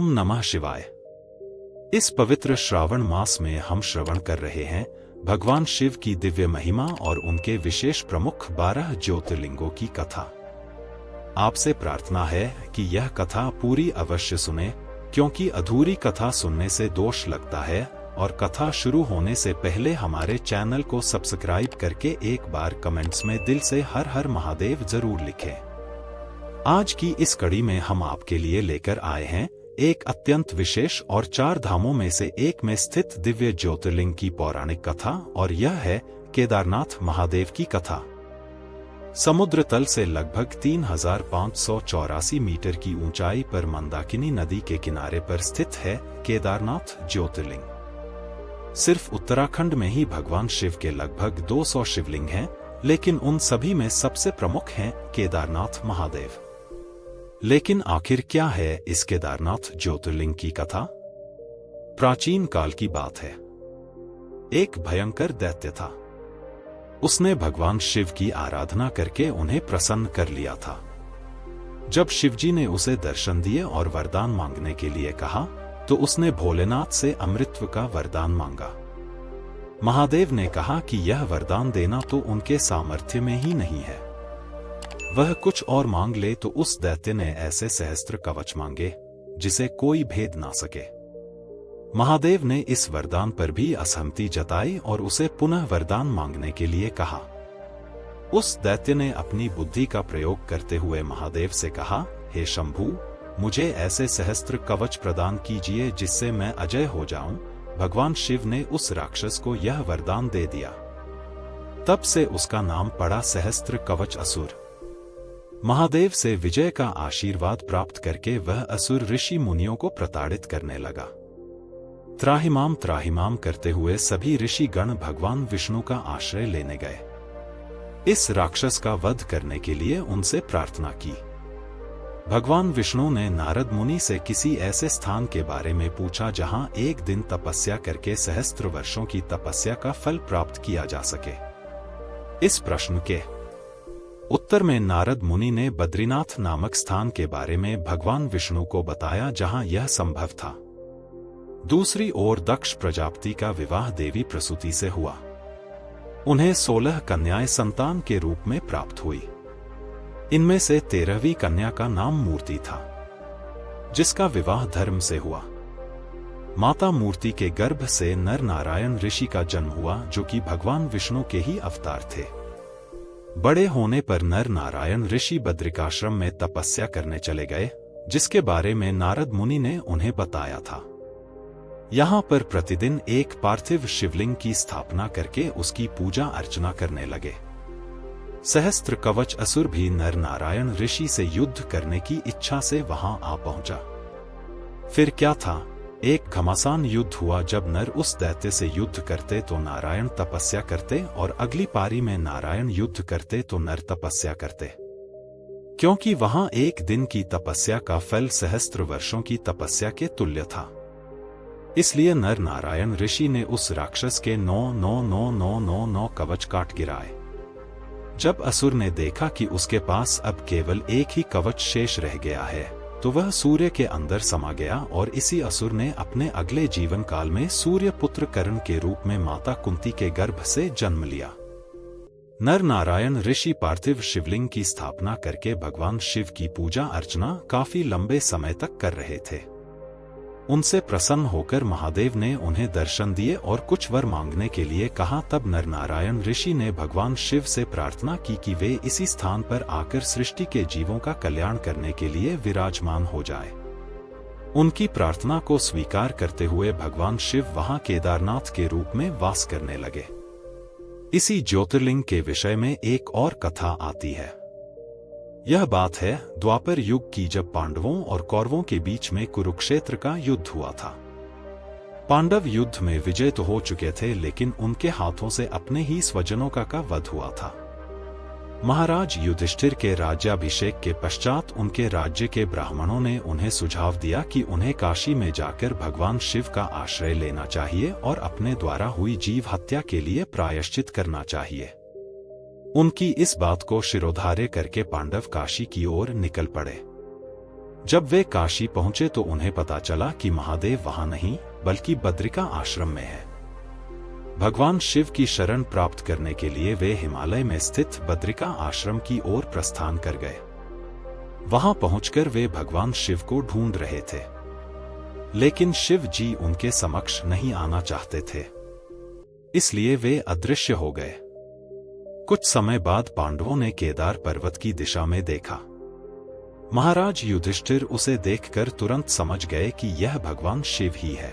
ओम नमः शिवाय। इस पवित्र श्रावण मास में हम श्रवण कर रहे हैं भगवान शिव की दिव्य महिमा और उनके विशेष प्रमुख 12 ज्योतिर्लिंगों की कथा। आपसे प्रार्थना है कि यह कथा पूरी अवश्य सुने, क्योंकि अधूरी कथा सुनने से दोष लगता है। और कथा शुरू होने से पहले हमारे चैनल को सब्सक्राइब करके एक बार कमेंट्स में दिल से हर हर महादेव जरूर लिखें। आज की इस कड़ी में हम आपके लिए लेकर आए हैं एक अत्यंत विशेष और 4 धामों में से एक में स्थित दिव्य ज्योतिर्लिंग की पौराणिक कथा, और यह है केदारनाथ महादेव की कथा। समुद्र तल से लगभग 3584 मीटर की ऊंचाई पर मंदाकिनी नदी के किनारे पर स्थित है केदारनाथ ज्योतिर्लिंग। सिर्फ उत्तराखंड में ही भगवान शिव के लगभग 200 शिवलिंग हैं, लेकिन उन सभी में सबसे प्रमुख हैं केदारनाथ महादेव। लेकिन आखिर क्या है इस केदारनाथ ज्योतिर्लिंग की कथा? प्राचीन काल की बात है। एक भयंकर दैत्य था। उसने भगवान शिव की आराधना करके उन्हें प्रसन्न कर लिया था। जब शिवजी ने उसे दर्शन दिए और वरदान मांगने के लिए कहा, तो उसने भोलेनाथ से अमृतत्व का वरदान मांगा। महादेव ने कहा कि यह वरदान देना तो उनके सामर्थ्य में ही नहीं है, वह कुछ और मांग ले। तो उस दैत्य ने ऐसे सहस्त्र कवच मांगे जिसे कोई भेद ना सके। महादेव ने इस वरदान पर भी असहमति जताई और उसे पुनः वरदान मांगने के लिए कहा। उस दैत्य ने अपनी बुद्धि का प्रयोग करते हुए महादेव से कहा, हे शंभू, मुझे ऐसे सहस्त्र कवच प्रदान कीजिए जिससे मैं अजय हो जाऊं। भगवान शिव ने उस राक्षस को यह वरदान दे दिया। तब से उसका नाम पड़ा सहस्त्र कवच असुर। महादेव से विजय का आशीर्वाद प्राप्त करके वह असुर ऋषि मुनियों को प्रताड़ित करने लगा। त्राहिमाम त्राहिमाम करते हुए सभी ऋषि गण भगवान विष्णु का आश्रय लेने गए। इस राक्षस का वध करने के लिए उनसे प्रार्थना की। भगवान विष्णु ने नारद मुनि से किसी ऐसे स्थान के बारे में पूछा जहां एक दिन तपस्या करके सहस्त्र वर्षों की तपस्या का फल प्राप्त किया जा सके। इस प्रश्न के उत्तर में नारद मुनि ने बद्रीनाथ नामक स्थान के बारे में भगवान विष्णु को बताया, जहां यह संभव था। दूसरी ओर दक्ष प्रजापति का विवाह देवी प्रसूति से हुआ। उन्हें 16 कन्याएं संतान के रूप में प्राप्त हुई। इनमें से 13वीं कन्या का नाम मूर्ति था, जिसका विवाह धर्म से हुआ। माता मूर्ति के गर्भ से नर नारायण ऋषि का जन्म हुआ, जो कि भगवान विष्णु के ही अवतार थे। बड़े होने पर नर नारायण ऋषि बद्रिकाश्रम में तपस्या करने चले गए, जिसके बारे में नारद मुनि ने उन्हें बताया था। यहाँ पर प्रतिदिन एक पार्थिव शिवलिंग की स्थापना करके उसकी पूजा अर्चना करने लगे। सहस्त्र कवच असुर भी नर नारायण ऋषि से युद्ध करने की इच्छा से वहां आ पहुंचा। फिर क्या था, एक घमासान युद्ध हुआ। जब नर उस दैत्य से युद्ध करते तो नारायण तपस्या करते, और अगली पारी में नारायण युद्ध करते तो नर तपस्या करते। क्योंकि वहां एक दिन की तपस्या का फल सहस्त्र वर्षों की तपस्या के तुल्य था, इसलिए नर नारायण ऋषि ने उस राक्षस के 9,9,9,9,9 कवच काट गिराए। जब असुर ने देखा कि उसके पास अब केवल एक ही कवच शेष रह गया है, तो वह सूर्य के अंदर समा गया, और इसी असुर ने अपने अगले जीवन काल में सूर्य पुत्र कर्ण के रूप में माता कुंती के गर्भ से जन्म लिया। नर नारायण ऋषि पार्थिव शिवलिंग की स्थापना करके भगवान शिव की पूजा अर्चना काफी लंबे समय तक कर रहे थे। उनसे प्रसन्न होकर महादेव ने उन्हें दर्शन दिए और कुछ वर मांगने के लिए कहा। तब नर नारायण ऋषि ने भगवान शिव से प्रार्थना की कि वे इसी स्थान पर आकर सृष्टि के जीवों का कल्याण करने के लिए विराजमान हो जाए। उनकी प्रार्थना को स्वीकार करते हुए भगवान शिव वहां केदारनाथ के रूप में वास करने लगे। इसी ज्योतिर्लिंग के विषय में एक और कथा आती है। यह बात है द्वापर युग की, जब पांडवों और कौरवों के बीच में कुरुक्षेत्र का युद्ध हुआ था। पांडव युद्ध में विजय तो हो चुके थे, लेकिन उनके हाथों से अपने ही स्वजनों का वध हुआ था। महाराज युधिष्ठिर के राज्याभिषेक के पश्चात उनके राज्य के ब्राह्मणों ने उन्हें सुझाव दिया कि उन्हें काशी में जाकर भगवान शिव का आश्रय लेना चाहिए और अपने द्वारा हुई जीव हत्या के लिए प्रायश्चित करना चाहिए। उनकी इस बात को शिरोधार्य करके पांडव काशी की ओर निकल पड़े। जब वे काशी पहुंचे तो उन्हें पता चला कि महादेव वहां नहीं बल्कि बद्रिका आश्रम में है। भगवान शिव की शरण प्राप्त करने के लिए वे हिमालय में स्थित बद्रिका आश्रम की ओर प्रस्थान कर गए। वहां पहुंचकर वे भगवान शिव को ढूंढ रहे थे, लेकिन शिव जी उनके समक्ष नहीं आना चाहते थे, इसलिए वे अदृश्य हो गए। कुछ समय बाद पांडवों ने केदार पर्वत की दिशा में देखा। महाराज युधिष्ठिर उसे देखकर तुरंत समझ गए कि यह भगवान शिव ही है।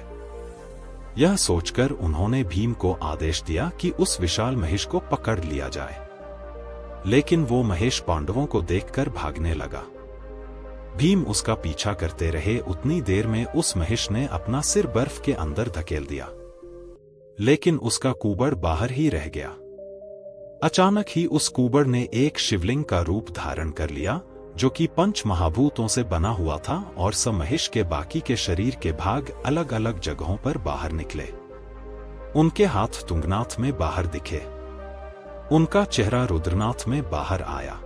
यह सोचकर उन्होंने भीम को आदेश दिया कि उस विशाल महेश को पकड़ लिया जाए, लेकिन वो महेश पांडवों को देखकर भागने लगा। भीम उसका पीछा करते रहे। उतनी देर में उस महेश ने अपना सिर बर्फ के अंदर धकेल दिया, लेकिन उसका कुबड़ बाहर ही रह गया। अचानक ही उस कुबड़ ने एक शिवलिंग का रूप धारण कर लिया, जो कि पंच महाभूतों से बना हुआ था, और सब महेश के बाकी के शरीर के भाग अलग अलग जगहों पर बाहर निकले। उनके हाथ तुंगनाथ में बाहर दिखे, उनका चेहरा रुद्रनाथ में बाहर आया,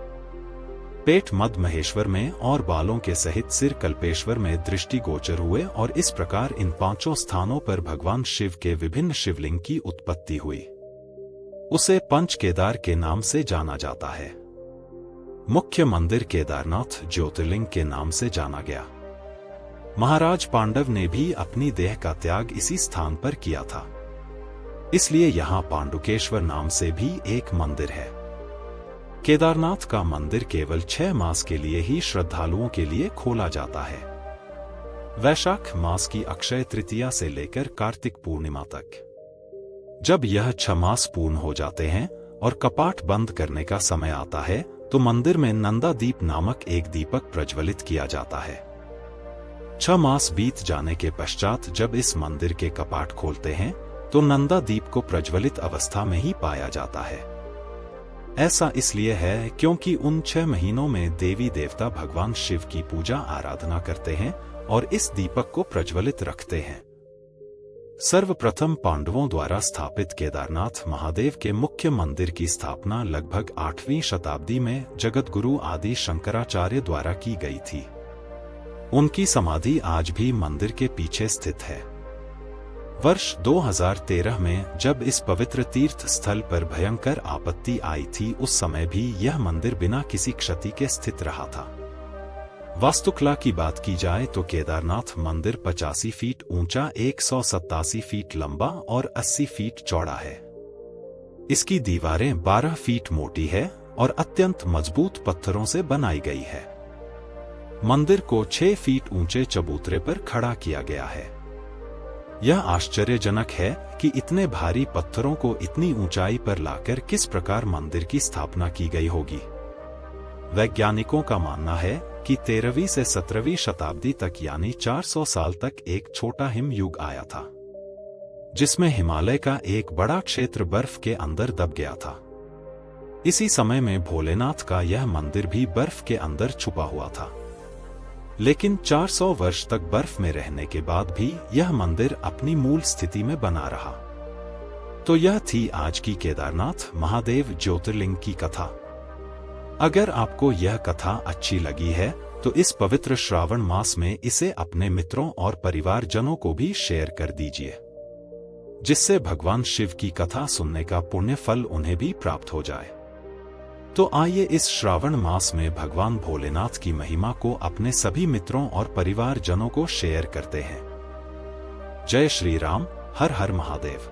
पेट मद महेश्वर में और बालों के सहित सिर कल्पेश्वर में दृष्टिगोचर हुए, और इस प्रकार इन पांचों स्थानों पर भगवान शिव के विभिन्न शिवलिंग की उत्पत्ति हुई। उसे पंच केदार के नाम से जाना जाता है। मुख्य मंदिर केदारनाथ ज्योतिर्लिंग के नाम से जाना गया। महाराज पांडव ने भी अपनी देह का त्याग इसी स्थान पर किया था, इसलिए यहां पांडुकेश्वर नाम से भी एक मंदिर है। केदारनाथ का मंदिर केवल 6 मास के लिए ही श्रद्धालुओं के लिए खोला जाता है, वैशाख मास की अक्षय तृतीया से लेकर कार्तिक पूर्णिमा तक। जब यह 6 मास पूर्ण हो जाते हैं और कपाट बंद करने का समय आता है, तो मंदिर में नंदा दीप नामक एक दीपक प्रज्वलित किया जाता है। 6 मास बीत जाने के पश्चात जब इस मंदिर के कपाट खोलते हैं, तो नंदा दीप को प्रज्वलित अवस्था में ही पाया जाता है। ऐसा इसलिए है क्योंकि उन 6 महीनों में देवी देवता भगवान शिव की पूजा आराधना करते हैं और इस दीपक को प्रज्वलित रखते हैं। सर्वप्रथम पांडवों द्वारा स्थापित केदारनाथ महादेव के मुख्य मंदिर की स्थापना लगभग 8वीं शताब्दी में जगतगुरु आदि शंकराचार्य द्वारा की गई थी। उनकी समाधि आज भी मंदिर के पीछे स्थित है। वर्ष 2013 में जब इस पवित्र तीर्थ स्थल पर भयंकर आपत्ति आई थी, उस समय भी यह मंदिर बिना किसी क्षति के स्थित रहा था। वास्तुकला की बात की जाए तो केदारनाथ मंदिर 85 फीट ऊंचा, 187 फीट लंबा और 80 फीट चौड़ा है। इसकी दीवारें 12 फीट मोटी है और अत्यंत मजबूत पत्थरों से बनाई गई है। मंदिर को 6 फीट ऊंचे चबूतरे पर खड़ा किया गया है। यह आश्चर्यजनक है कि इतने भारी पत्थरों को इतनी ऊंचाई पर लाकर किस प्रकार मंदिर की स्थापना की गई होगी। वैज्ञानिकों का मानना है कि 13वीं से 17वीं शताब्दी तक यानी 400 साल तक एक छोटा हिम युग आया था, जिसमें हिमालय का एक बड़ा क्षेत्र बर्फ के अंदर दब गया था। इसी समय में भोलेनाथ का यह मंदिर भी बर्फ के अंदर छुपा हुआ था, लेकिन 400 वर्ष तक बर्फ में रहने के बाद भी यह मंदिर अपनी मूल स्थिति में बना रहा। तो यह थी आज की केदारनाथ महादेव ज्योतिर्लिंग की कथा। अगर आपको यह कथा अच्छी लगी है तो इस पवित्र श्रावण मास में इसे अपने मित्रों और परिवारजनों को भी शेयर कर दीजिए, जिससे भगवान शिव की कथा सुनने का पुण्य फल उन्हें भी प्राप्त हो जाए। तो आइए इस श्रावण मास में भगवान भोलेनाथ की महिमा को अपने सभी मित्रों और परिवारजनों को शेयर करते हैं। जय श्री राम, हर हर महादेव।